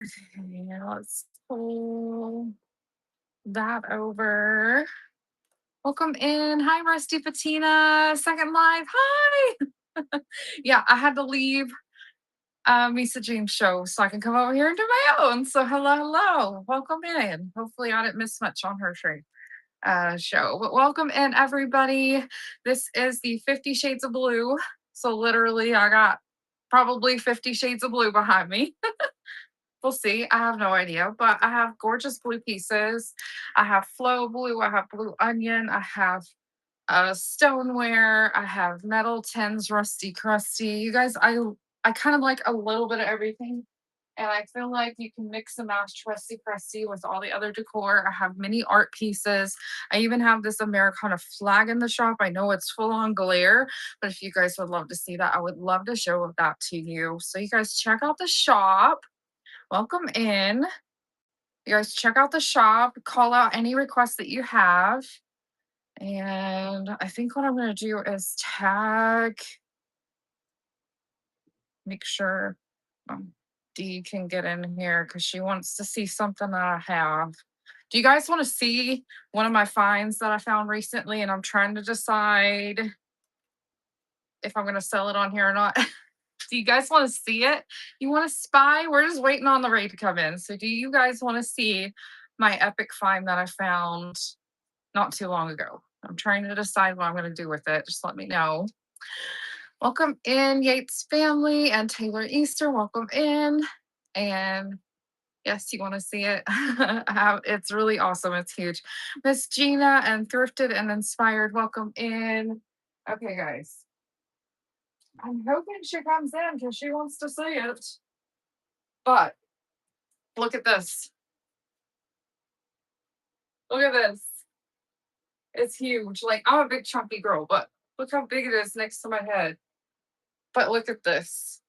Okay, let's pull that over. Welcome in. Hi, Rusty Patina. Second live. Hi. Yeah, I had to leave Misa James show so I can come over here and do my own. So hello, hello. Welcome in. Hopefully I didn't miss much on her show. But welcome in everybody. This is the 50 Shades of Blue. So literally I got probably 50 shades of blue behind me. We'll see. I have no idea, but I have gorgeous blue pieces. I have flow blue. I have blue onion. I have stoneware. I have metal tins, rusty crusty. You guys, I kind of like a little bit of everything, and I feel like you can mix and match rusty crusty with all the other decor. I have mini art pieces. I even have this Americana flag in the shop. I know it's full on glare, but if you guys would love to see that, I would love to show that to you. So you guys check out the shop. Welcome in. You guys check out the shop, call out any requests that you have. And I think what I'm going to do is tag, make sure Dee can get in here because she wants to see something that I have. Do you guys want to see one of my finds that I found recently? And I'm trying to decide if I'm going to sell it on here or not. Do you guys want to see it? You want to spy? We're just waiting on the raid to come in. So, do you guys want to see my epic find that I found not too long ago? I'm trying to decide what I'm going to do with it. Just let me know. Welcome in, Yates family and Taylor Easter. Welcome in. And yes, you want to see it? It's really awesome. It's huge. Miss Gina and Thrifted and Inspired. Welcome in. Okay, guys. I'm hoping she comes in because she wants to see it. But look at this. Look at this. It's huge. Like, I'm a big chunky girl, but look how big it is next to my head. But look at this.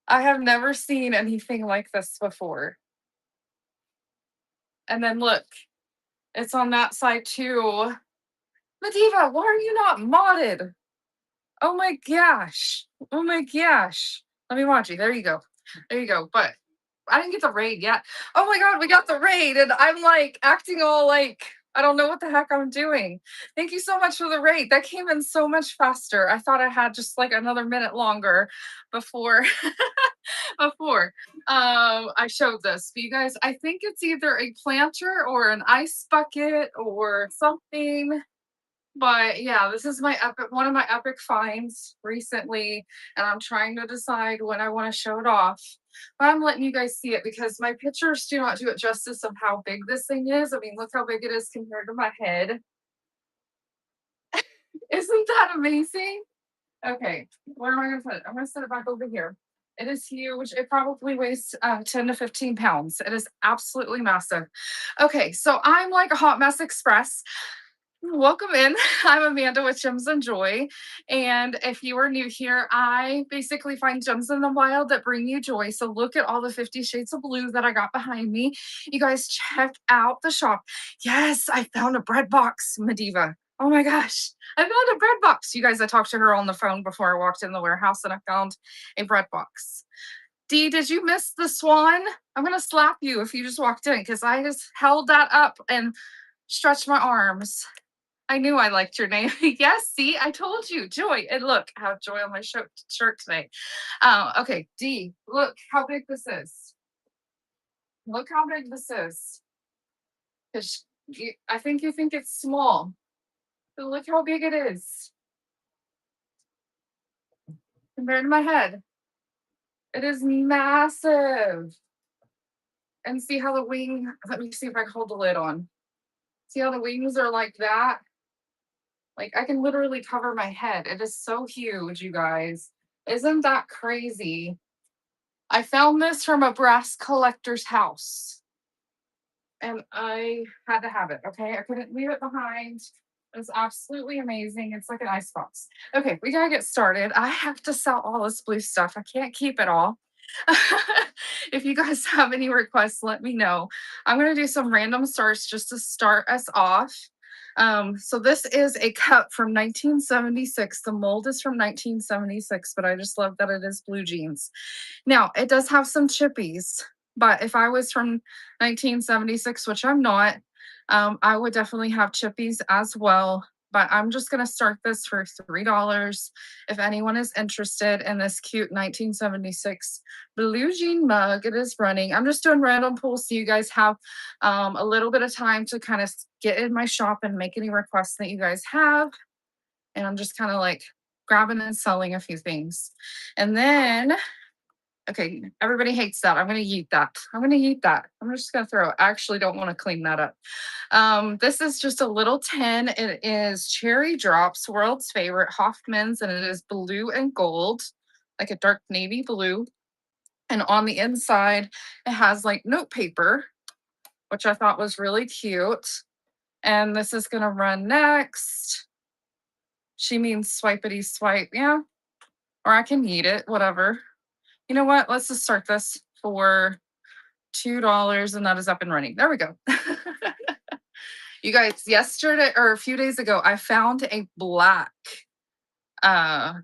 I have never seen anything like this before. And then look, it's on that side too. Mediva, why are you not modded? Oh my gosh. Oh my gosh. Let me watch you. There you go. There you go. But I didn't get the raid yet. Oh my god, we got the raid, and I'm like acting all like I don't know what the heck I'm doing. Thank you so much for the raid. That came in so much faster. I thought I had just like another minute longer before before I showed this. But you guys, I think it's either a planter or an ice bucket or something. But yeah, this is my epic one of my epic finds recently, and I'm trying to decide when I want to show it off. But I'm letting you guys see it because my pictures do not do it justice of how big this thing is. I mean, look how big it is compared to my head. Isn't that amazing? Okay, where am I going to put it? I'm going to set it back over here. It is huge. It probably weighs 10 to 15 pounds. It is absolutely massive. Okay, so I'm like a hot mess express. Welcome in. I'm Amanda with Gems and Joy. And if you are new here, I basically find gems in the wild that bring you joy. So look at all the 50 shades of blue that I got behind me. You guys check out the shop. Yes, I found a bread box, Mediva. Oh my gosh, I found a bread box. You guys, I talked to her on the phone before I walked in the warehouse and I found a bread box. Dee, did you miss the swan? I'm going to slap you if you just walked in because I just held that up and stretched my arms. I knew I liked your name. Yes, see, I told you, Joy. And look, I have Joy on my shirt today. Okay, D, look how big this is. Look how big this is. Because I think you think it's small. But look how big it is compared to my head. It is massive. And see how the wing, let me see if I can hold the lid on. See how the wings are like that? Like I can literally cover my head. It is so huge, you guys. Isn't that crazy? I found this from a brass collector's house. And I had to have it. Okay. I couldn't leave it behind. It's absolutely amazing. It's like an icebox. Okay, we gotta get started. I have to sell all this blue stuff. I can't keep it all. If you guys have any requests, let me know. I'm gonna do some random starts just to start us off. So this is a cup from 1976. The mold is from 1976, but I just love that it is blue jeans. Now it does have some chippies. But if I was from 1976, which I'm not, I would definitely have chippies as well. But I'm just going to start this for $3. If anyone is interested in this cute 1976 blue jean mug, it is running. I'm just doing random pulls so you guys have a little bit of time to kind of get in my shop and make any requests that you guys have. And I'm just kind of like grabbing and selling a few things. And then okay, everybody hates that. I'm gonna eat that. I'm gonna eat that. I'm just gonna throw it. I actually don't want to clean that up. This is just a little tin. It is cherry drops, world's favorite, Hoffman's, and it is blue and gold, like a dark navy blue. And on the inside, it has like note paper, which I thought was really cute. And this is gonna run next. She means swipety swipe, yeah. Or I can eat it, whatever. You know what? Let's just start this for $2 and that is up and running. There we go. You guys, yesterday or a few days ago, I found a black uh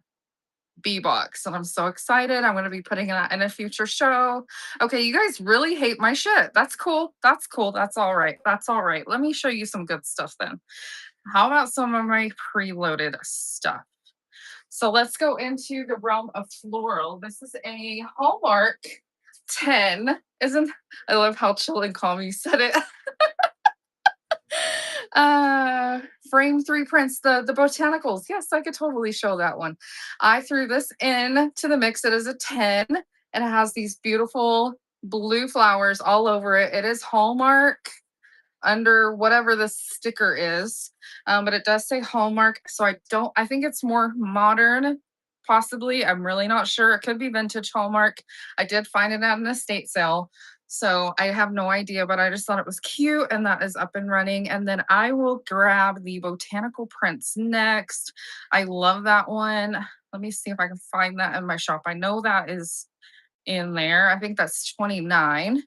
bee box and I'm so excited. I'm going to be putting that in a future show. Okay, you guys really hate my shit. That's cool. That's cool. That's all right. That's all right. Let me show you some good stuff then. How about some of my preloaded stuff? So let's go into the realm of floral. This is a Hallmark 10. Isn't I love how chill and calm you said it. uh Frame three prints, the botanicals. Yes, I could totally show that one. I threw this in to the mix. It is a 10 and it has these beautiful blue flowers all over it. It is Hallmark under whatever the sticker is. But it does say Hallmark. So I think it's more modern, possibly. I'm really not sure. It could be vintage Hallmark. I did find it at an estate sale. So I have no idea, but I just thought it was cute and that is up and running. And then I will grab the botanical prints next. I love that one. Let me see if I can find that in my shop. I know that is in there. I think that's 29.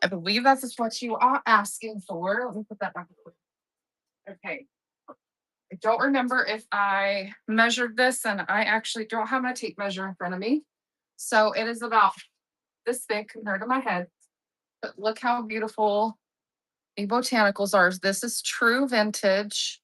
I believe that's just what you are asking for. Let me put that back. Okay. I don't remember if I measured this, and I actually don't have my tape measure in front of me. So it is about this big compared to my head. But look how beautiful the botanicals are. This is true vintage.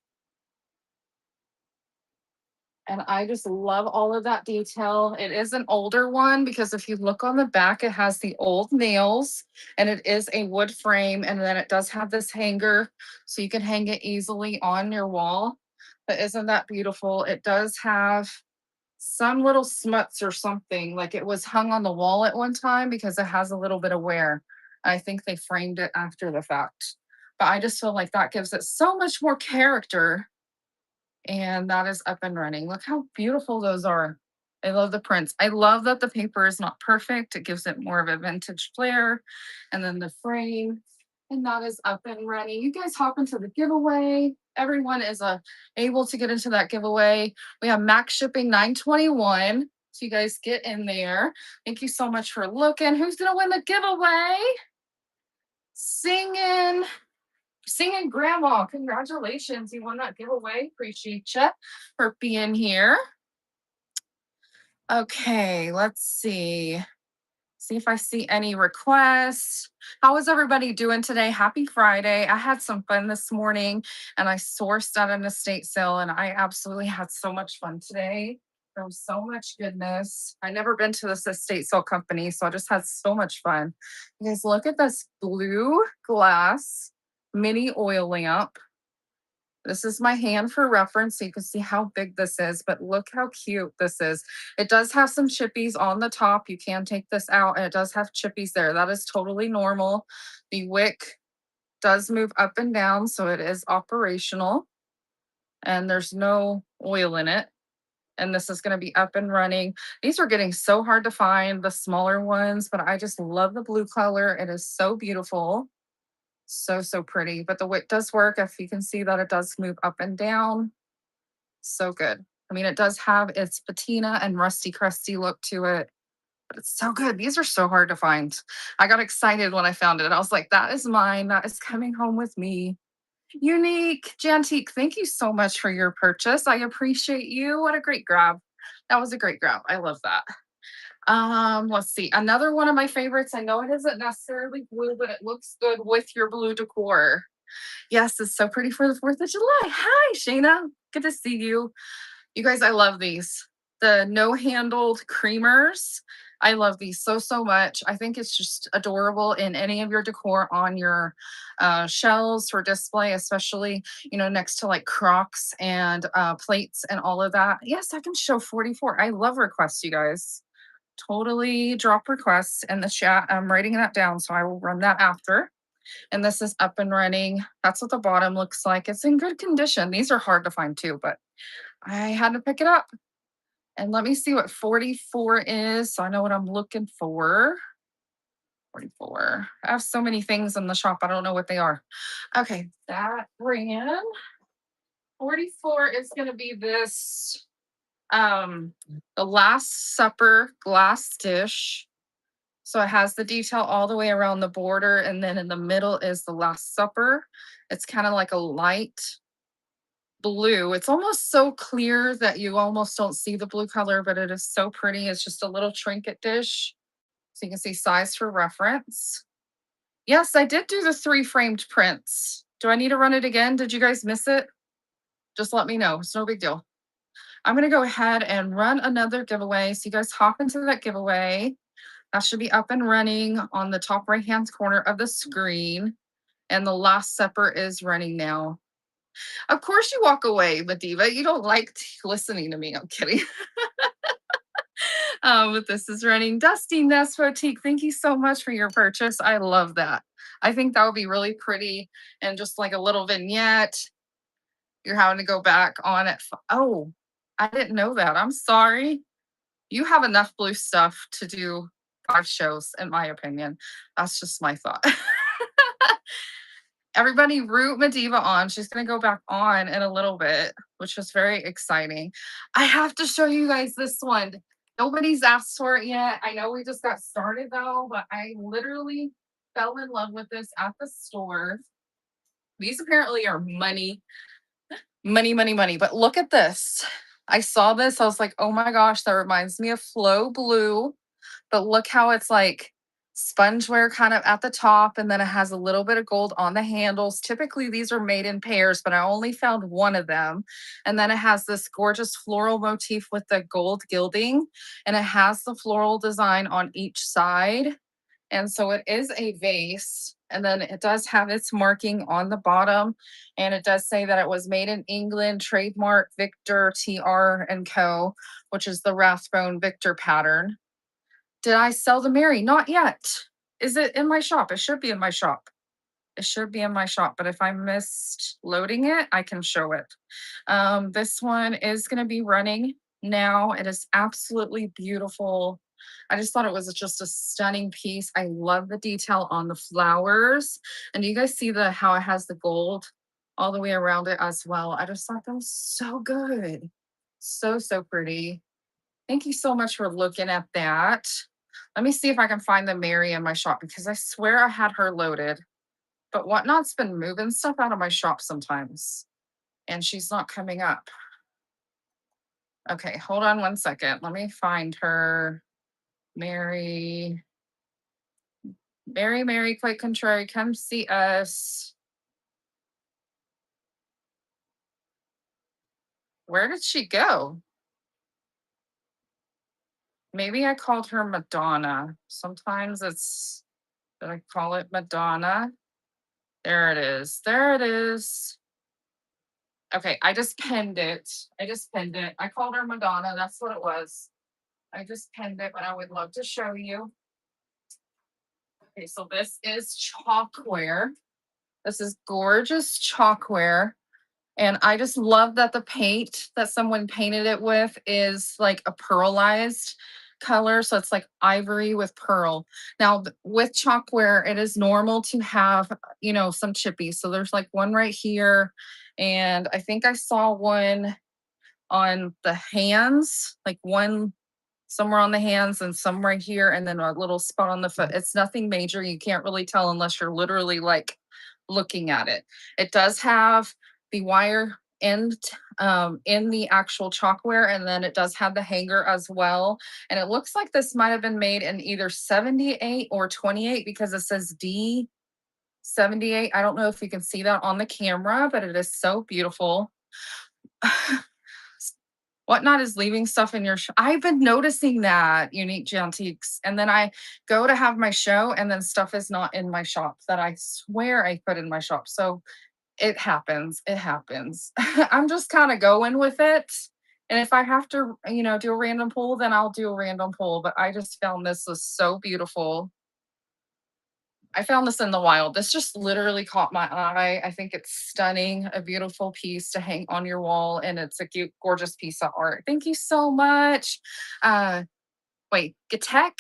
And I just love all of that detail. It is an older one because if you look on the back, it has the old nails and it is a wood frame. And then it does have this hanger so you can hang it easily on your wall. But isn't that beautiful? It does have some little smuts or something, like it was hung on the wall at one time because it has a little bit of wear. I think they framed it after the fact. But I just feel like that gives it so much more character and that is up and running. Look how beautiful those are. I love the prints. I love that the paper is not perfect. It gives it more of a vintage flair. And then the frame, and that is up and running. You guys hop into the giveaway. Everyone is able to get into that giveaway. We have max shipping 921. So you guys get in there. Thank you so much for looking. Who's gonna win the giveaway? Singing. Singing grandma, congratulations. You won that giveaway. Appreciate you for being here. Okay, let's see. See if I see any requests. How is everybody doing today? Happy Friday. I had some fun this morning and I sourced at an estate sale and I absolutely had so much fun today. There was so much goodness. I never been to this estate sale company, so I just had so much fun. You guys, look at this blue glass mini oil lamp. This is my hand for reference so you can see how big this is, but look how cute this is. It does have some chippies on the top. You can take this out and it does have chippies there. That is totally normal. The wick does move up and down, so it is operational and there's no oil in it. And this is going to be up and running. These are getting so hard to find, the smaller ones, but I just love the blue color. It is so beautiful. So, so pretty. But the wick does work. If you can see that it does move up and down. So good. I mean, it does have its patina and rusty, crusty look to it. But it's so good. These are so hard to find. I got excited when I found it. I was like, that is mine. That is coming home with me. Unique. Jantique, thank you so much for your purchase. I appreciate you. What a great grab. That was a great grab. I love that. Let's see. Another one of my favorites. I know it isn't necessarily blue, but it looks good with your blue decor. Yes, it's so pretty for the 4th of July. Hi, Shayna. Good to see you. You guys, I love these. The no-handled creamers. I love these so, so much. I think it's just adorable in any of your decor on your shelves for display, especially, next to like Crocs and plates and all of that. Yes, I can show 44. I love requests, you guys. Totally drop requests in the chat. I'm writing that down, so I will run that after. And this is up and running. That's what the bottom looks like. It's in good condition. These are hard to find too, but I had to pick it up. And let me see what 44 is, so I know what I'm looking for. 44. I have so many things in the shop, I don't know what they are. Okay, that brand. 44 is going to be this the Last Supper glass dish. So it has the detail all the way around the border, and then in the middle is the Last Supper. It's kind of like a light blue. It's almost so clear that you almost don't see the blue color, but it is so pretty. It's just a little trinket dish. So you can see size for reference. Yes, I did do the 3 framed prints. Do I need to run it again? Did you guys miss it? Just let me know. It's no big deal. I'm going to go ahead and run another giveaway. So you guys hop into that giveaway. That should be up and running on the top right hand corner of the screen. And the Last Supper is running now. Of course you walk away, Madiva. You don't like listening to me. I'm kidding. But this is running. Dusty Nest Boutique, thank you so much for your purchase. I love that. I think that would be really pretty and just like a little vignette. You're having to go back on it. Oh, I didn't know that. I'm sorry. You have enough blue stuff to do 5 shows, in my opinion. That's just my thought. Everybody root Madiva on. She's going to go back on in a little bit, which is very exciting. I have to show you guys this one. Nobody's asked for it yet. I know we just got started though, but I literally fell in love with this at the store. These apparently are money, money, money, money. But look at this. I saw this. I was like, oh my gosh, that reminds me of Flow Blue. But look how it's like sponge wear kind of at the top, and then it has a little bit of gold on the handles. Typically these are made in pairs, but I only found one of them. And then it has this gorgeous floral motif with the gold gilding, and it has the floral design on each side. And so it is a vase, and then it does have its marking on the bottom, and it does say that it was made in England, trademark Victor TR and Co., which is the Rathbone Victor pattern. Did I sell the Mary? Not yet. Is it in my shop? It should be in my shop. It should be in my shop, but if I missed loading it, I can show it. This one is going to be running now. It is absolutely beautiful. I just thought it was just a stunning piece. I love the detail on the flowers. And do you guys see how it has the gold all the way around it as well? I just thought that was so good. So, so pretty. Thank you so much for looking at that. Let me see if I can find the Mary in my shop, because I swear I had her loaded. But Whatnot's been moving stuff out of my shop sometimes, and she's not coming up. Okay, hold on one second. Let me find her. Mary. Mary, quite contrary, come see us. Where did she go? Maybe I called her Madonna. Sometimes did I call it Madonna? There it is. There it is. Okay, I just pinned it. I called her Madonna. That's what it was. I just pinned it, but I would love to show you. Okay, so this is chalkware. This is gorgeous chalkware. And I just love that the paint that someone painted it with is like a pearlized color. So it's like ivory with pearl. Now, with chalkware, it is normal to have, some chippies. So there's like one right here. And I think I saw one on the hands, like one somewhere on the hands and some right here, and then a little spot on the foot. It's nothing major. You can't really tell unless you're literally like looking at it. It does have the wire in the actual chalkware, and then it does have the hanger as well. And it looks like this might have been made in either 78 or 28 because it says D 78. I don't know if you can see that on the camera, but it is so beautiful. Whatnot is leaving stuff in your I've been noticing that, Unique Antiques. And then I go to have my show and then stuff is not in my shop that I swear I put in my shop. So it happens. It happens. I'm just kind of going with it. And if I have to, do a random pull, then I'll do a random pull. But I just found this was so beautiful. I found this in the wild. This just literally caught my eye. I think it's stunning, a beautiful piece to hang on your wall, and it's a cute, gorgeous piece of art. Thank you so much. Uh, wait, Gatek?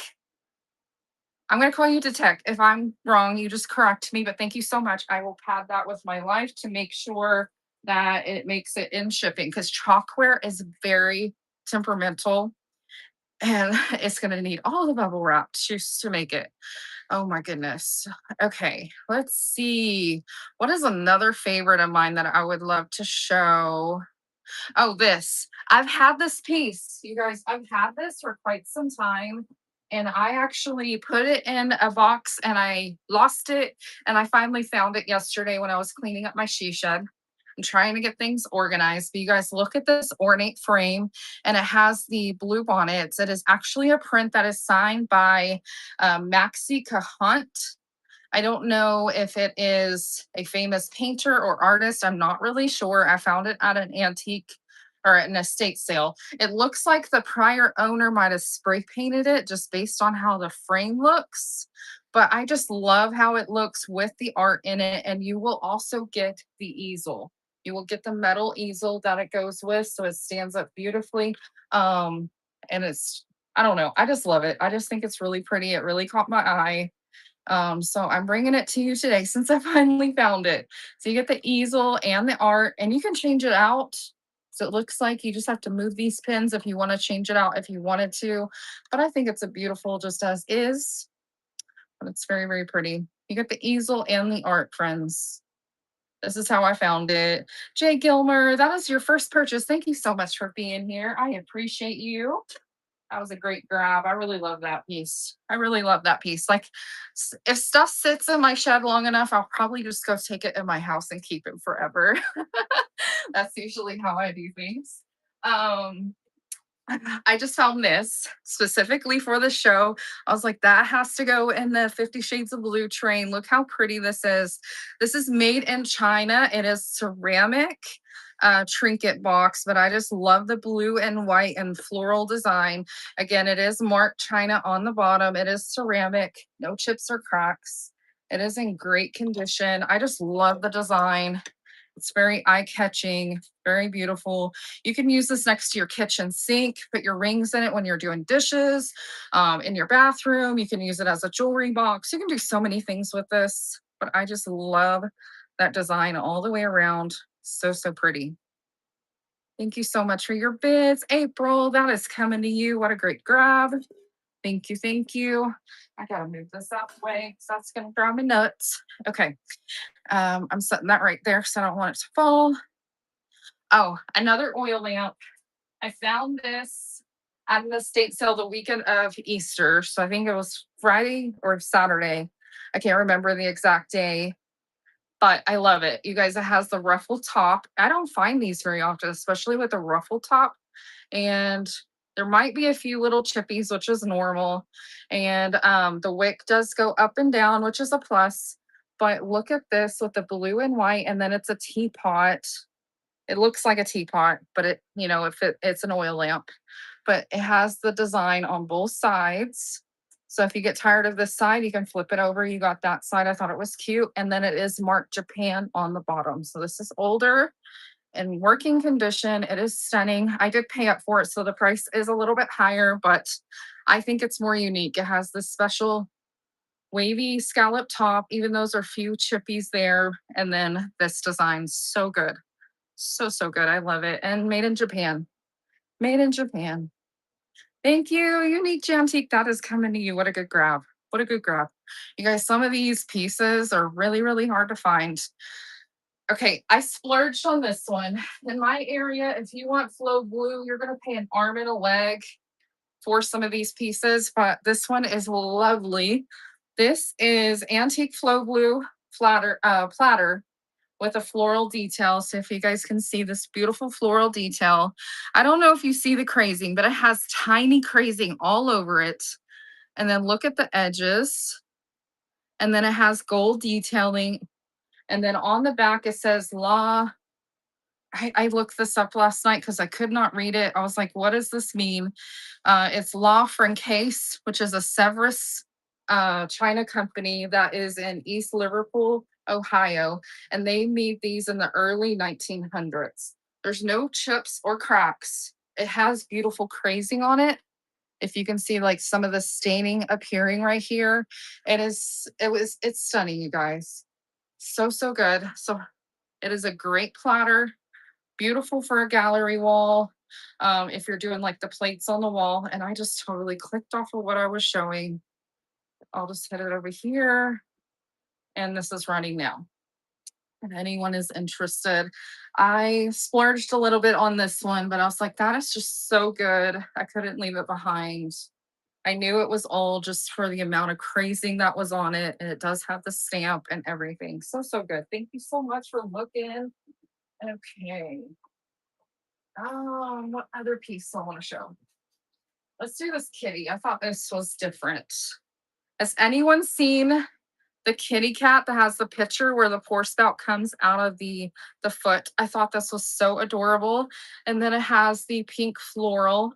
I'm going to call you Detect. If I'm wrong, you just correct me, but thank you so much. I will pad that with my life to make sure that it makes it in shipping because chalkware is very temperamental and it's going to need all the bubble wrap to make it. Oh my goodness. Okay, let's see. What is another favorite of mine that I would love to show? Oh, this. I've had this piece, you guys. I've had this for quite some time. And I actually put it in a box and I lost it. And I finally found it yesterday when I was cleaning up my she shed. I'm trying to get things organized. But you guys, look at this ornate frame and it has the blue bonnets. It is actually a print that is signed by Maxi Cahunt. I don't know if it is a famous painter or artist. I'm not really sure. I found it at an antique or an estate sale. It looks like the prior owner might have spray painted it just based on how the frame looks. But I just love how it looks with the art in it. And you will also get the easel. You will get the metal easel that it goes with. So it stands up beautifully. And it's, I don't know. I just love it. I just think it's really pretty. It really caught my eye. So I'm bringing it to you today since I finally found it. So you get the easel and the art, and you can change it out. So it looks like you just have to move these pins if you want to change it out if you wanted to. But I think it's a beautiful just as is. But it's very, very pretty. You get the easel and the art, friends. This is how I found it. Jay Gilmer, that is your first purchase. Thank you so much for being here. I appreciate you. That was a great grab. I really love that piece. I really love that piece. Like, if stuff sits in my shed long enough, I'll probably just go take it in my house and keep it forever. That's usually how I do things. Um, I just found this specifically for the show. I was like, that has to go in the 50 Shades of Blue train. Look how pretty this is. This is made in China. It is ceramic trinket box, but I just love the blue and white and floral design. Again, it is marked China on the bottom. It is ceramic, no chips or cracks. It is in great condition. I just love the design. It's very eye-catching, very beautiful. You can use this next to your kitchen sink, put your rings in it when you're doing dishes, in your bathroom. You can use it as a jewelry box. You can do so many things with this, but I just love that design all the way around. So, so pretty. Thank you so much for your bids. April, that is coming to you. What a great grab. Thank you. Thank you. I gotta move this out the way because that's gonna drive me nuts. Okay. I'm setting that right there because I don't want it to fall. Oh, another oil lamp. I found this at an estate sale the weekend of Easter. So I think it was Friday or Saturday. I can't remember the exact day, but I love it. You guys, it has the ruffle top. I don't find these very often, especially with the ruffle top. And there might be a few little chippies, which is normal. And the wick does go up and down, which is a plus. But look at this with the blue and white, and then it's a teapot. It looks like a teapot, but it's an oil lamp. But it has the design on both sides. So if you get tired of this side, you can flip it over. You got that side. I thought it was cute. And then it is marked Japan on the bottom. So this is older in working condition. It is stunning. I did pay up for it, so the price is a little bit higher, but I think it's more unique. It has this special wavy scallop top, even those are few chippies there. And then this design, so good. So, so good. I love it. And made in Japan. Made in Japan. Thank you. Unique Jantique. That is coming to you. What a good grab. What a good grab. You guys, some of these pieces are really, really hard to find. Okay, I splurged on this one. In my area, if you want flow blue, you're gonna pay an arm and a leg for some of these pieces, but this one is lovely. This is antique flow blue platter with a floral detail. So if you guys can see this beautiful floral detail, I don't know if you see the crazing, but it has tiny crazing all over it. And then look at the edges. And then it has gold detailing. And then on the back, it says I looked this up last night because I could not read it. I was like, what does this mean? It's La Francaise, which is a Severus China company that is in East Liverpool, Ohio. And they made these in the early 1900s. There's no chips or cracks. It has beautiful crazing on it. If you can see like some of the staining appearing right here, it's stunning, you guys. So, so good. So it is a great platter, beautiful for a gallery wall. If you're doing like the plates on the wall, and I just totally clicked off of what I was showing. I'll just hit it over here, and this is running now. If anyone is interested, I splurged a little bit on this one, but I was like, that is just so good. I couldn't leave it behind. I knew it was old just for the amount of crazing that was on it, and it does have the stamp and everything. So, so good. Thank you so much for looking. Okay. What other piece I want to show? Let's do this kitty. I thought this was different. Has anyone seen the kitty cat that has the picture where the pour spout comes out of the foot? I thought this was so adorable. And then it has the pink floral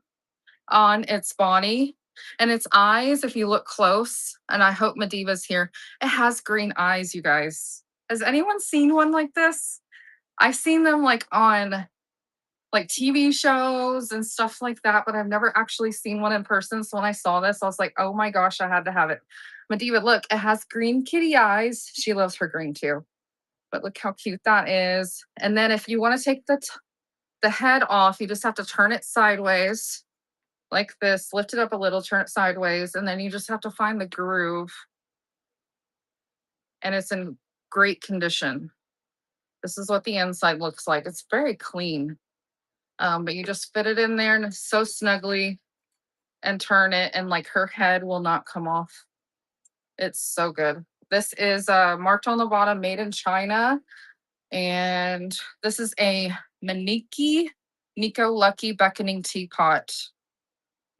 on its body and its eyes. If you look close, and I hope Mediva's here, it has green eyes, you guys. Has anyone seen one like this? I've seen them like on like TV shows and stuff like that, but I've never actually seen one in person. So when I saw this, I was like, oh my gosh, I had to have it. Mediva, look, it has green kitty eyes. She loves her green too. But look how cute that is. And then if you want to take the head off, you just have to turn it sideways like this, lift it up a little, turn it sideways, and then you just have to find the groove. And it's in great condition. This is what the inside looks like. It's very clean. But you just fit it in there and it's so snugly and turn it, and like her head will not come off. It's so good. This is marked on the bottom, made in China. And this is a Maniki Nico Lucky Beckoning Teapot.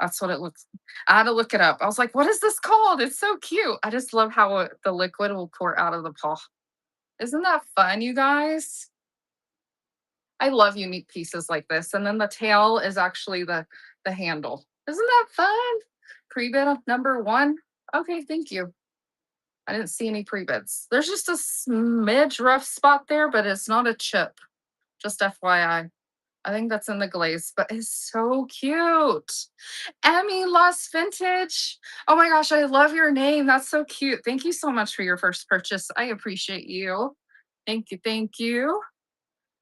That's what it looks. I had to look it up. I was like, what is this called? It's so cute. I just love how the liquid will pour out of the paw. Isn't that fun, you guys? I love unique pieces like this. And then the tail is actually the handle. Isn't that fun? Pre-bid number one. Okay, thank you. I didn't see any pre-bids. There's just a smidge rough spot there, but it's not a chip. Just FYI. I think that's in the glaze, but it's so cute. Emmy Lost Vintage. Oh my gosh, I love your name. That's so cute. Thank you so much for your first purchase. I appreciate you. Thank you. Thank you.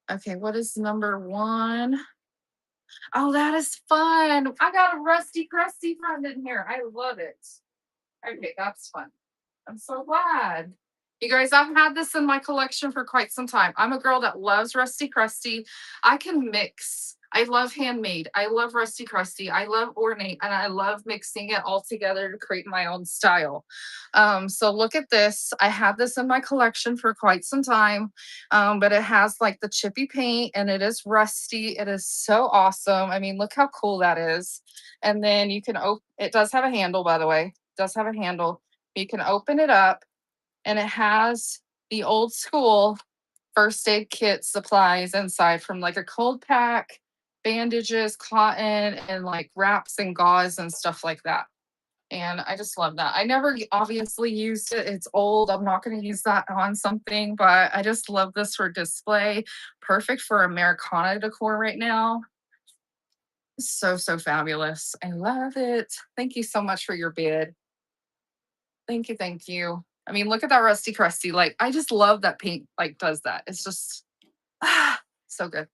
Okay, what is number one? Oh, that is fun. I got a rusty, crusty friend in here. I love it. Okay, that's fun. I'm so glad. You guys, I've had this in my collection for quite some time. I'm a girl that loves Rusty Crusty. I can mix. I love handmade. I love Rusty Crusty. I love ornate, and I love mixing it all together to create my own style. So look at this. I have this in my collection for quite some time, but it has like the chippy paint, and it is rusty. It is so awesome. I mean, look how cool that is. And then you can open. It does have a handle, by the way. It does have a handle. You can open it up, and it has the old school first aid kit supplies inside, from like a cold pack, bandages, cotton, and like wraps and gauze and stuff like that. And I just love that. I never obviously used it. It's old. I'm not going to use that on something, but I just love this for display. Perfect for Americana decor right now. So, so fabulous. I love it. Thank you so much for your bid. Thank you, thank you. I mean, look at that rusty crusty. Like, I just love that paint like does that. It's just So good.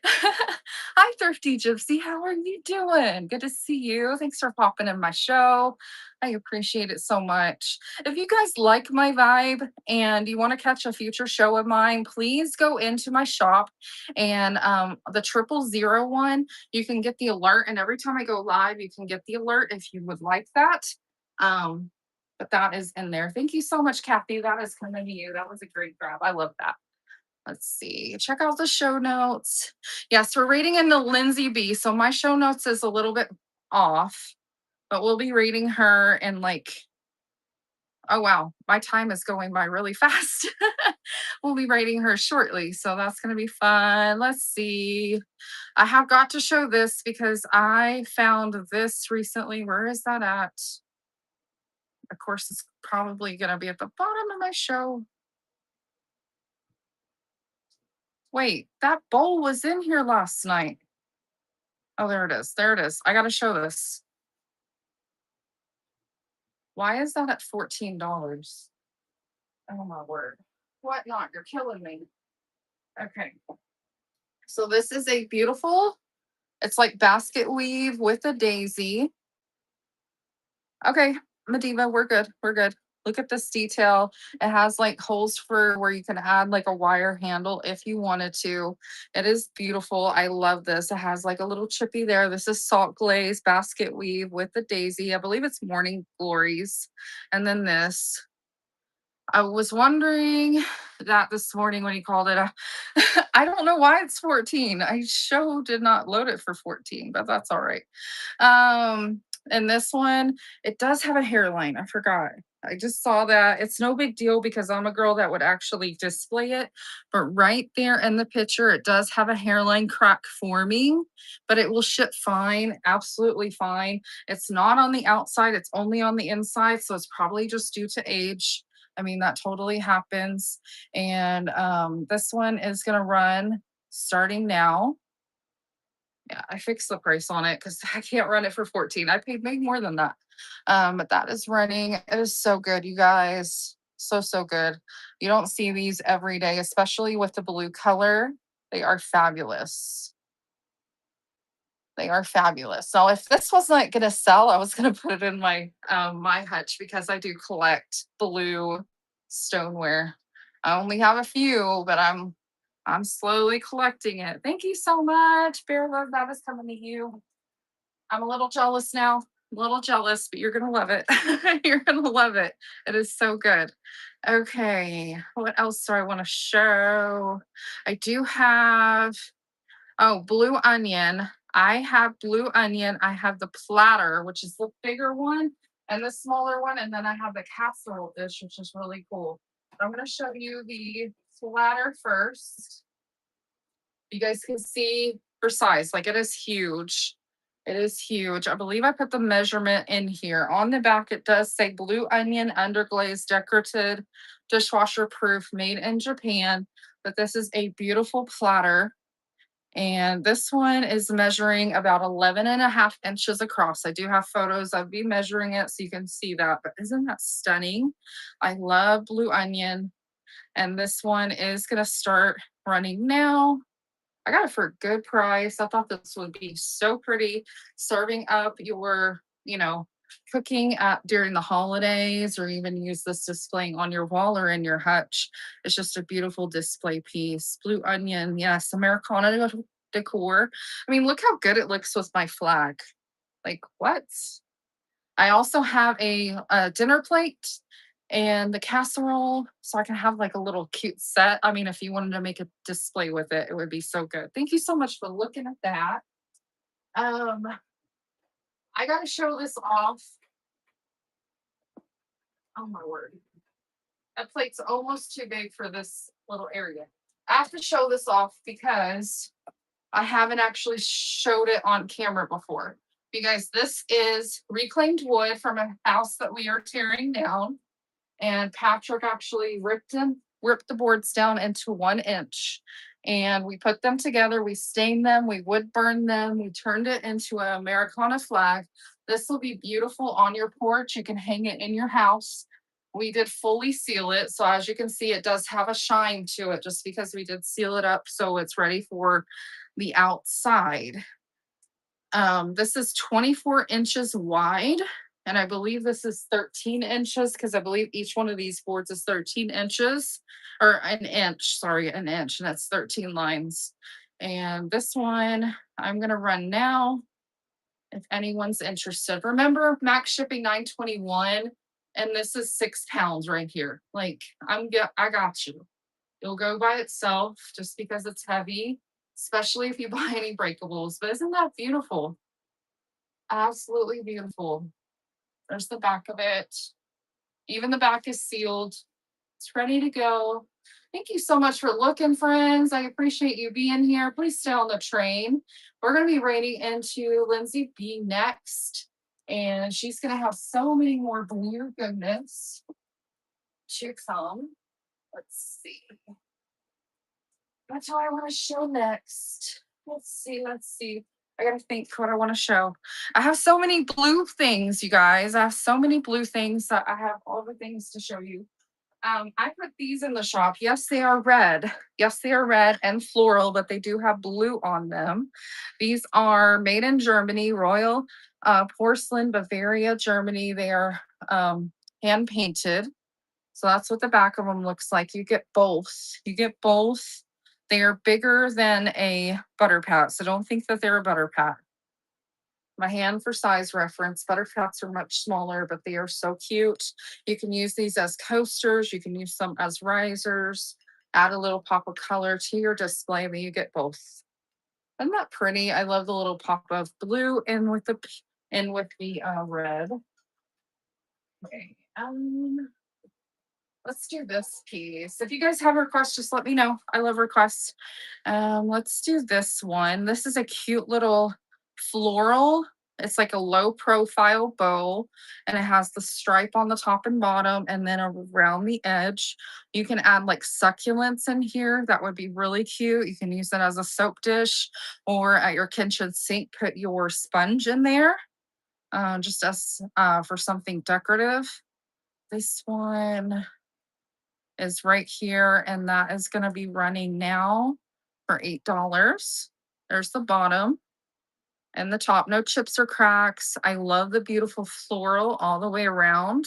Hi, Thrifty Gypsy. How are you doing? Good to see you. Thanks for popping in my show. I appreciate it so much. If you guys like my vibe and you want to catch a future show of mine, please go into my shop and the 000 one. You can get the alert, and every time I go live, you can get the alert if you would like that. Um, but that is in there. Thank you so much, Kathy. That is coming to you. That was a great grab. I love that. Let's see. Check out the show notes. Yes, we're rating into Lindsay B. So my show notes is a little bit off, but we'll be rating her in like, oh wow, my time is going by really fast. We'll be rating her shortly. So that's going to be fun. Let's see. I have got to show this because I found this recently. Where is that at? Of course, it's probably going to be at the bottom of my show. Wait, that bowl was in here last night. Oh, there it is. There it is. I got to show this. Why is that at $14? Oh my word. What not? You're killing me. Okay. So this is a beautiful, it's like basket weave with a daisy. Okay, Mediva, we're good. We're good. Look at this detail. It has like holes for where you can add like a wire handle if you wanted to. It is beautiful. I love this. It has like a little chippy there. This is salt glaze basket weave with the daisy. I believe it's morning glories. And then this. I was wondering that this morning when he called it. I don't know why it's 14. I show did not load it for 14, but that's all right. Um, and this one, it does have a hairline. I forgot. I just saw that. It's no big deal because I'm a girl that would actually display it. But right there in the picture, it does have a hairline crack forming, but it will ship fine, absolutely fine. It's not on the outside, it's only on the inside. So it's probably just due to age. I mean, that totally happens. And this one is going to run starting now. Yeah, I fixed the price on it because I can't run it for 14. I paid maybe more than that. But that is running. It is so good, you guys. So, so good. You don't see these every day, especially with the blue color. They are fabulous. They are fabulous. So if this wasn't gonna sell, I was gonna put it in my hutch because I do collect blue stoneware. I only have a few, but I'm slowly collecting it. Thank you so much. Bear Love, that is coming to you. I'm a little jealous now. A little jealous, but you're gonna love it. You're gonna love it. It is so good. Okay, what else do I want to show? I do have Oh, blue onion. I have blue onion. I have the platter, which is the bigger one, and the smaller one. And then I have the casserole dish, which is really cool. I'm going to show you the platter first. You guys can see for size, like it is huge. It is huge. I believe I put the measurement in here. On the back, it does say blue onion underglazed, decorated, dishwasher proof, made in Japan. But this is a beautiful platter. And this one is measuring about 11 and a half inches across. I do have photos of me measuring it so you can see that. But isn't that stunning? I love blue onion. And this one is going to start running now. I got it for a good price. I thought this would be so pretty serving up your, cooking at during the holidays, or even use this displaying on your wall or in your hutch. It's just a beautiful display piece. Blue onion, yes, Americana decor. I mean, look how good it looks with my flag. Like what? I also have a dinner plate and the casserole, so I can have like a little cute set. I mean, if you wanted to make a display with it, it would be so good. Thank you so much for looking at that. Um, I gotta show this off. Oh my word. That plate's almost too big for this little area. I have to show this off because I haven't actually showed it on camera before. You guys, this is reclaimed wood from a house that we are tearing down. And Patrick actually ripped the boards down into 1 inch. And we put them together, we stained them, we wood burned them, we turned it into an Americana flag. This will be beautiful on your porch. You can hang it in your house. We did fully seal it. So as you can see, it does have a shine to it just because we did seal it up so it's ready for the outside. This is 24 inches wide, and I believe this is 13 inches because I believe each one of these boards is 13 inches or an inch, sorry, an inch, and that's 13 lines. And this one I'm gonna run now if anyone's interested. Remember, max shipping 921, and this is 6 pounds right here. Like I got you. It'll go by itself just because it's heavy, especially if you buy any breakables. But isn't that beautiful? Absolutely beautiful. There's the back of it. Even the back is sealed. It's ready to go. Thank you so much for looking, friends. I appreciate you being here. Please stay on the train. We're going to be raiding into Lindsay B next, and she's going to have so many more blue goodness to come. Let's see. That's what I want to show next. Let's see. Let's see. I gotta think what I want to show. I have so many blue things, you guys. I have so many blue things that I have all the things to show you. I put these in the shop. Yes, they are red. Yes, they are red and floral, but they do have blue on them. These are made in Germany, Royal Porcelain, Bavaria, Germany. They are hand painted. So that's what the back of them looks like. You get both. You get both. They are bigger than a butter pat. So don't think that they're a butter pat. My hand for size reference. Butter pats are much smaller, but they are so cute. You can use these as coasters. You can use them as risers. Add a little pop of color to your display, but you get both. Isn't that pretty? I love the little pop of blue in with the red. Okay. Let's do this piece. If you guys have requests, just let me know. I love requests. Let's do this one. This is a cute little floral. It's like a low profile bow, and it has the stripe on the top and bottom and then around the edge. You can add like succulents in here. That would be really cute. You can use it as a soap dish, or at your kitchen sink, put your sponge in there just as for something decorative. This one is right here, and that is going to be running now for $8. There's the bottom and the top. No chips or cracks. I love the beautiful floral all the way around.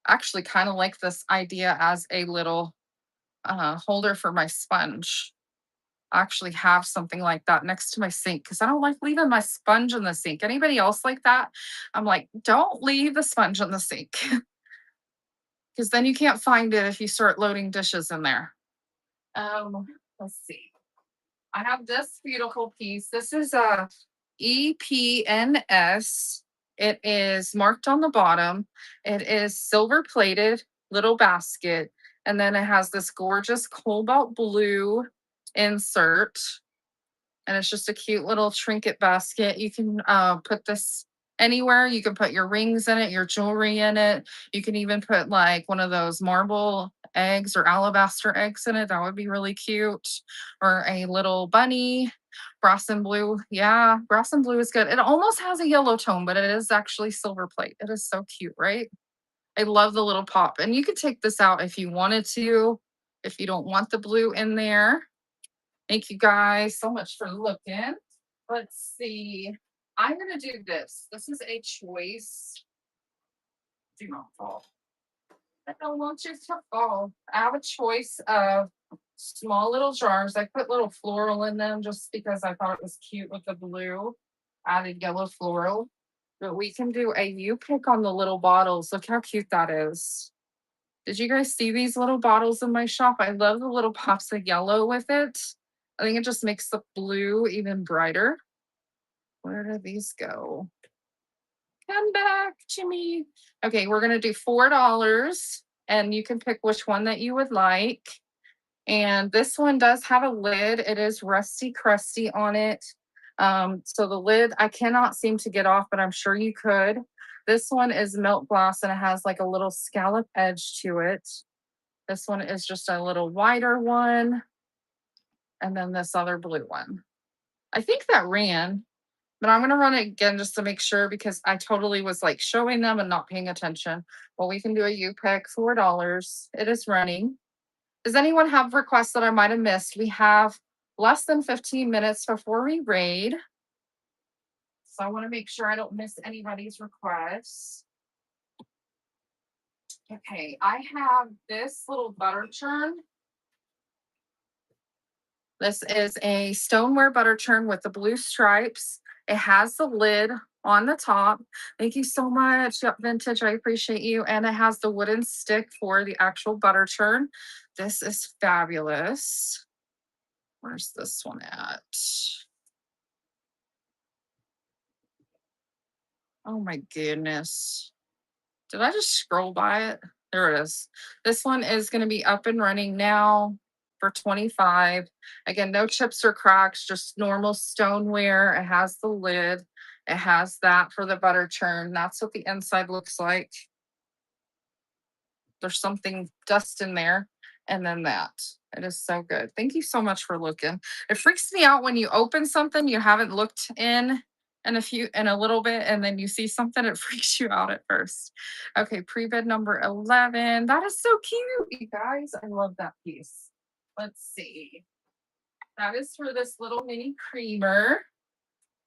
Actually, kind of like this idea as a little holder for my sponge. I actually have something like that next to my sink because I don't like leaving my sponge in the sink. Anybody else like that? I'm like, don't leave the sponge in the sink because then you can't find it if you start loading dishes in there. Let's see. I have this beautiful piece. This is a EPNS. It is marked on the bottom. It is silver plated little basket. And then it has this gorgeous cobalt blue insert, and it's just a cute little trinket basket. You can put this anywhere. You can put your rings in it, your jewelry in it. You can even put like one of those marble eggs or alabaster eggs in it. That would be really cute. Or a little bunny. Brass and blue. Yeah, brass and blue is good. It almost has a yellow tone, but it is actually silver plate. It is so cute, right? I love the little pop. And you could take this out if you wanted to, if you don't want the blue in there. Thank you guys so much for looking. Let's see. I'm going to do this. This is a choice. Do not fall. I don't want you to fall. I have a choice of small little jars. I put little floral in them just because I thought it was cute with the blue. Added yellow floral. But we can do a you pick on the little bottles. Look how cute that is. Did you guys see these little bottles in my shop? I love the little pops of yellow with it. I think it just makes the blue even brighter. Where do these go? Come back to me. Okay, we're gonna do $4, and you can pick which one that you would like. And this one does have a lid. It is rusty crusty on it. So the lid I cannot seem to get off, but I'm sure you could. This one is melt glass, and it has like a little scallop edge to it. This one is just a little wider one. And then this other blue one. I think that ran. But I'm gonna run it again just to make sure because I totally was like showing them and not paying attention. Well, we can do a U pick, $4. It is running. Does anyone have requests that I might have missed? We have less than 15 minutes before we raid. So I want to make sure I don't miss anybody's requests. Okay, I have this little butter churn. This is a stoneware butter churn with the blue stripes. It has the lid on the top. Thank you so much. Yep, vintage. I appreciate you. And it has the wooden stick for the actual butter churn. This is fabulous. Where's this one at? Oh my goodness. Did I just scroll by it? There it is. This one is going to be up and running now for 25. Again, no chips or cracks, just normal stoneware. It has the lid. It has that for the butter churn. That's what the inside looks like. There's something dust in there. And then that. It is so good. Thank you so much for looking. It freaks me out when you open something you haven't looked in a little bit, and then you see something, it freaks you out at first. Okay, pre-bed number 11. That is so cute, you guys. I love that piece. Let's see. That is for this little mini creamer.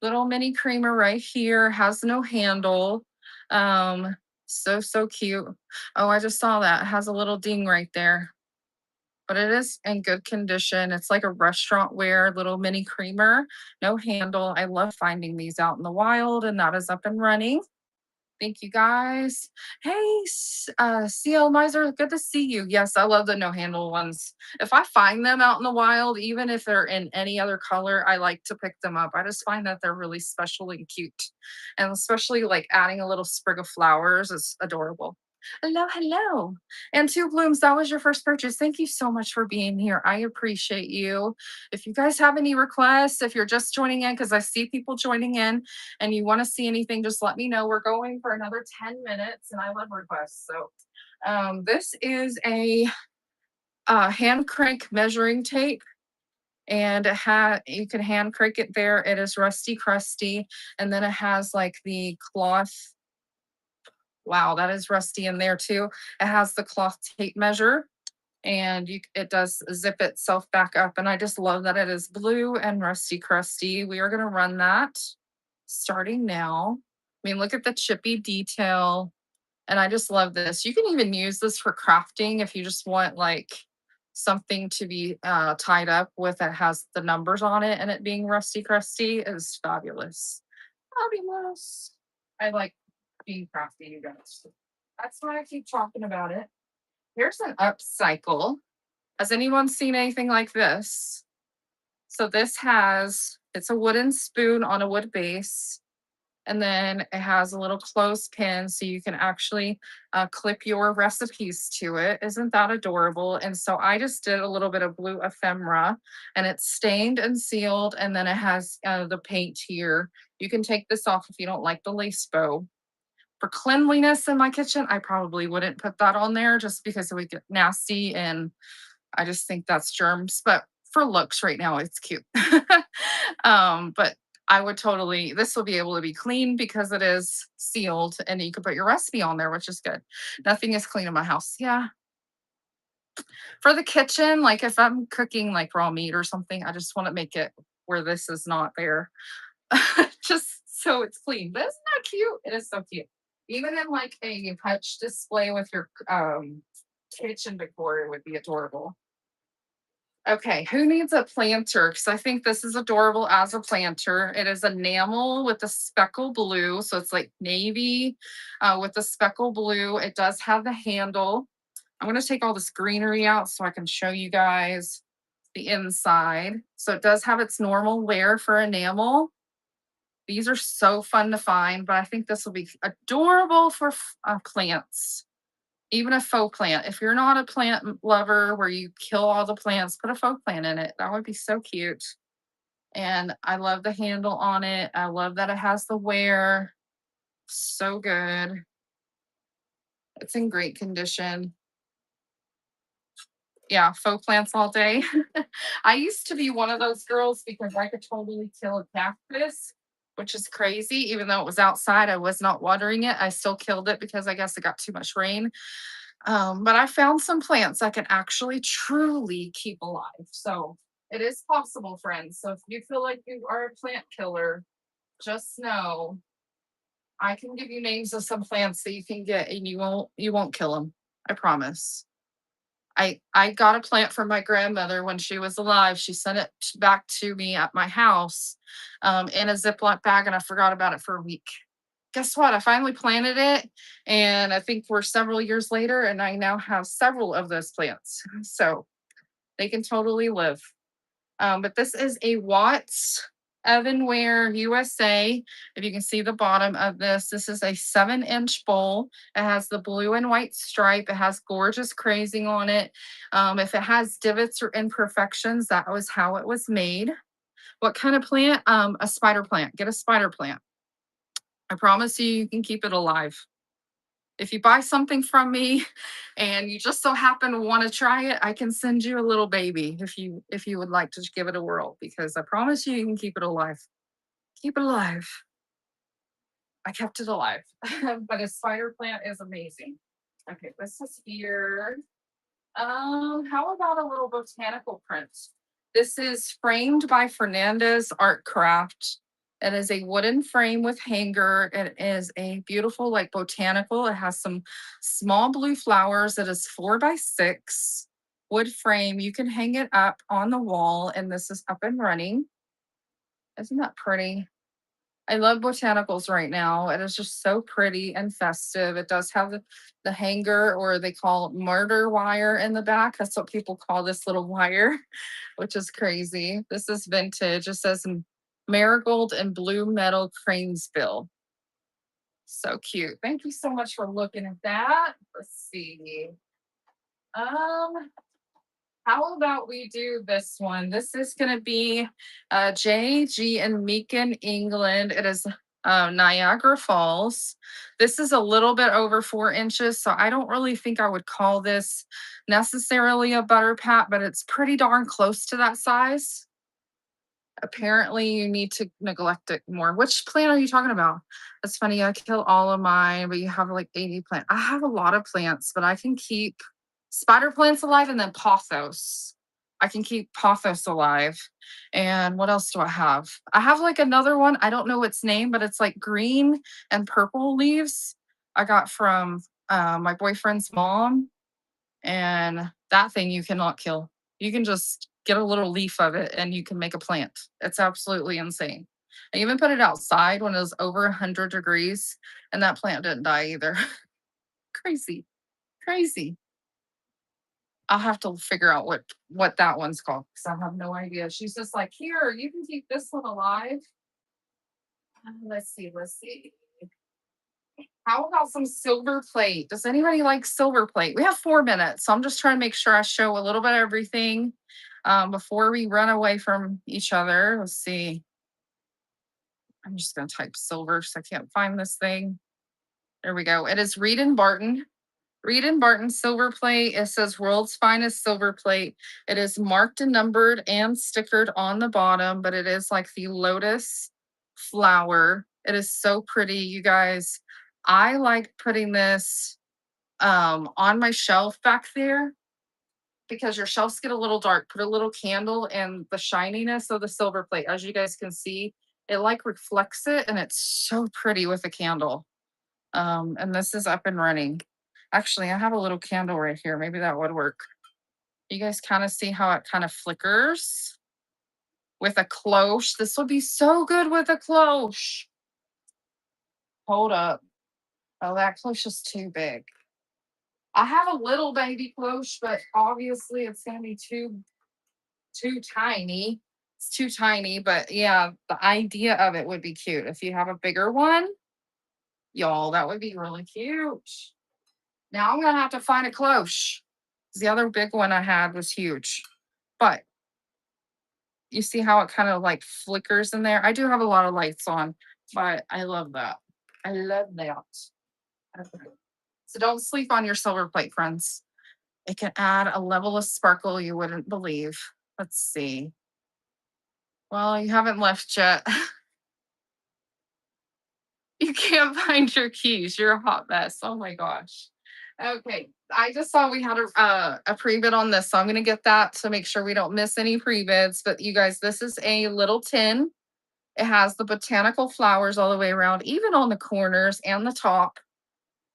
Little mini creamer right here, has no handle. So cute. Oh, I just saw that. It has a little ding right there, but it is in good condition. It's like a restaurant wear little mini creamer, no handle. I love finding these out in the wild, and that is up and running. Thank you guys. Hey, CL Miser, good to see you. Yes, I love the no handle ones. If I find them out in the wild, even if they're in any other color, I like to pick them up. I just find that they're really special and cute. And especially like adding a little sprig of flowers is adorable. Hello, hello. And Two Blooms, that was your first purchase. Thank you so much for being here. I appreciate you. If you guys have any requests, if you're just joining in, because I see people joining in, and you want to see anything, just let me know. We're going for another 10 minutes, and I love requests. So this is a hand crank measuring tape, and you can hand crank it there. It is rusty crusty, and then it has like the cloth. Wow, that is rusty in there too. It has the cloth tape measure, and it does zip itself back up, and I just love that it is blue and rusty crusty. We are going to run that starting now. I mean, look at the chippy detail. And I just love this. You can even use this for crafting if you just want like something to be tied up with that has the numbers on it, and it being rusty crusty is fabulous. Fabulous. I like being crafty, you guys. That's why I keep talking about it. Here's an upcycle. Has anyone seen anything like this? So it's a wooden spoon on a wood base. And then it has a little clothespin so you can actually clip your recipes to it. Isn't that adorable? And so I just did a little bit of blue ephemera, and it's stained and sealed. And then it has the paint here. You can take this off if you don't like the lace bow. For cleanliness in my kitchen, I probably wouldn't put that on there just because it would get nasty, and I just think that's germs. But for looks right now, it's cute. But I would totally, this will be able to be clean because it is sealed, and you can put your recipe on there, which is good. Nothing is clean in my house. Yeah. For the kitchen, like if I'm cooking like raw meat or something, I just want to make it where this is not there. Just so it's clean. But isn't that cute? It is so cute. Even in like a hutch display with your kitchen decor, it would be adorable. Okay, who needs a planter? Because I think this is adorable as a planter. It is enamel with the speckle blue. So it's like navy with the speckle blue. It does have the handle. I'm going to take all this greenery out so I can show you guys the inside. So it does have its normal wear for enamel. These are so fun to find, but I think this will be adorable for plants. Even a faux plant. If you're not a plant lover where you kill all the plants, put a faux plant in it. That would be so cute. And I love the handle on it. I love that it has the wear. So good. It's in great condition. Yeah, faux plants all day. I used to be one of those girls because I could totally kill a cactus which is crazy. Even though it was outside, I was not watering it. I still killed it because I guess it got too much rain. But I found some plants I can actually truly keep alive. So it is possible, friends. So if you feel like you are a plant killer, just know I can give you names of some plants that you can get and you won't kill them. I promise. I got a plant from my grandmother when she was alive. She sent it back to me at my house in a Ziploc bag, and I forgot about it for a week. Guess what? I finally planted it, and I think we're several years later, and I now have several of those plants. So they can totally live. But this is a Watts Ovenware USA. If you can see the bottom of this is a 7-inch bowl. It has the blue and white stripe. It has gorgeous crazing on it. If it has divots or imperfections, that was how it was made. What kind of plant? A spider plant. Get a spider plant. I promise you, you can keep it alive. If you buy something from me and you just so happen to want to try it, I can send you a little baby if you would like to give it a whirl because I promise you, you can keep it alive. Keep it alive. I kept it alive. But a spider plant is amazing. Okay, this is here. How about a little botanical print? This is framed by Fernandez Art Craft. It is a wooden frame with hanger. It is a beautiful, like botanical. It has some small blue flowers. It is 4 by 6 wood frame. You can hang it up on the wall, and this is up and running. Isn't that pretty? I love botanicals right now. It is just so pretty and festive. It does have the hanger, or they call it murder wire in the back. That's what people call this little wire, which is crazy. This is vintage. It says marigold and blue metal crane's bill. So cute. Thank you so much for looking at that. Let's see. Um, how about we do this one? This is going to be JG and Meakin, England. It is Niagara Falls. This is a little bit over 4 inches, so I don't really think I would call this necessarily a butter pat, but it's pretty darn close to that size. Apparently, you need to neglect it more. Which plant are you talking about? That's funny. I kill all of mine, but you have like 80 plants. I have a lot of plants, but I can keep spider plants alive and then pothos. I can keep pothos alive. And what else do I have? I have like another one. I don't know its name, but it's like green and purple leaves. I got from my boyfriend's mom, and that thing you cannot kill. You can just get a little leaf of it and you can make a plant. It's absolutely insane. I even put it outside when it was over 100 degrees, and that plant didn't die either. Crazy, crazy. I'll have to figure out what that one's called because I have no idea. She's just like, here, you can keep this one alive. Let's see, let's see. How about some silver plate? Does anybody like silver plate? We have 4 minutes, so I'm just trying to make sure I show a little bit of everything before we run away from each other. Let's see. I'm just going to type silver because I can't find this thing. There we go. It is Reed and Barton. Reed and Barton silver plate. It says world's finest silver plate. It is marked and numbered and stickered on the bottom, but it is like the lotus flower. It is so pretty, you guys. I like putting this on my shelf back there because your shelves get a little dark. Put a little candle and the shininess of the silver plate, as you guys can see, it like reflects it, and it's so pretty with a candle. And this is up and running. Actually, I have a little candle right here. Maybe that would work. You guys kind of see how it kind of flickers with a cloche. This would be so good with a cloche. Hold up. Oh, that cloche is too big. I have a little baby cloche, but obviously it's gonna be too tiny. It's too tiny, but yeah, the idea of it would be cute. If you have a bigger one, y'all, that would be really cute. Now I'm gonna have to find a cloche. The other big one I had was huge. But you see how it kind of like flickers in there? I do have a lot of lights on, but I love that. I love that. Okay. So don't sleep on your silver plate, friends. It can add a level of sparkle you wouldn't believe. Let's see. Well, you haven't left yet. You can't find your keys. You're a hot mess. Oh my gosh. Okay. I just saw we had a pre-bid on this, so I'm gonna get that to make sure we don't miss any pre-bids. But you guys, this is a little tin. It has the botanical flowers all the way around, even on the corners and the top,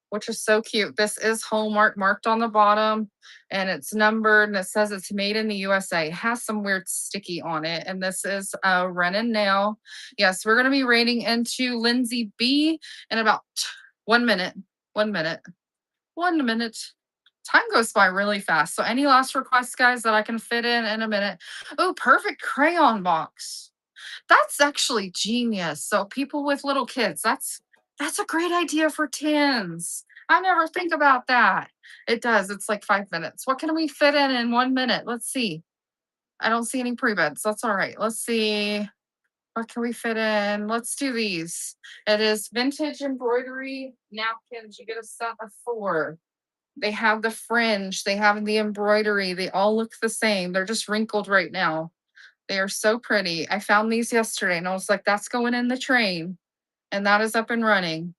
which is so cute. This is Hallmark marked on the bottom and it's numbered and it says it's made in the USA. It has some weird sticky on it. And this is Renin Nail. Yes, we're going to be rating into Lindsay B in about 1 minute. 1 minute. 1 minute. Time goes by really fast. So, any last requests, guys, that I can fit in a minute? Oh, perfect crayon box. That's actually genius. So people with little kids, that's a great idea for tins. I never think about that. It does. It's like 5 minutes. What can we fit in 1 minute? Let's see. I don't see any pre-beds. That's all right. Let's see. What can we fit in? Let's do these. It is vintage embroidery napkins. You get a set of four. They have the fringe. They have the embroidery. They all look the same. They're just wrinkled right now. They are so pretty. I found these yesterday and I was like, that's going in the train. And that is up and running.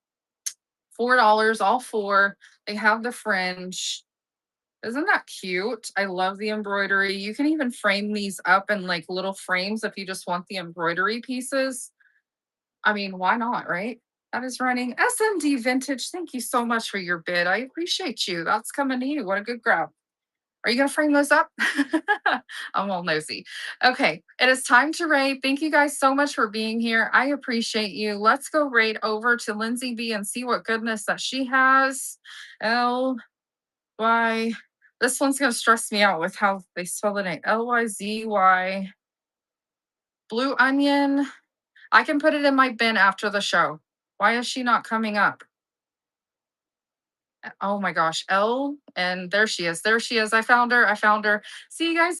$4, all four. They have the fringe. Isn't that cute? I love the embroidery. You can even frame these up in like little frames if you just want the embroidery pieces. I mean, why not, right? That is running SMD Vintage. Thank you so much for your bid. I appreciate you. That's coming to you. What a good grab. Are you going to frame those up? I'm all nosy. Okay, it is time to rate. Thank you guys so much for being here. I appreciate you. Let's go rate over to Lindsay B and see what goodness that she has. L Y. This one's going to stress me out with how they spell the name. LYZY. Blue onion. I can put it in my bin after the show. Why is she not coming up? Oh my gosh. L, and there she is. There she is. I found her. I found her. See you guys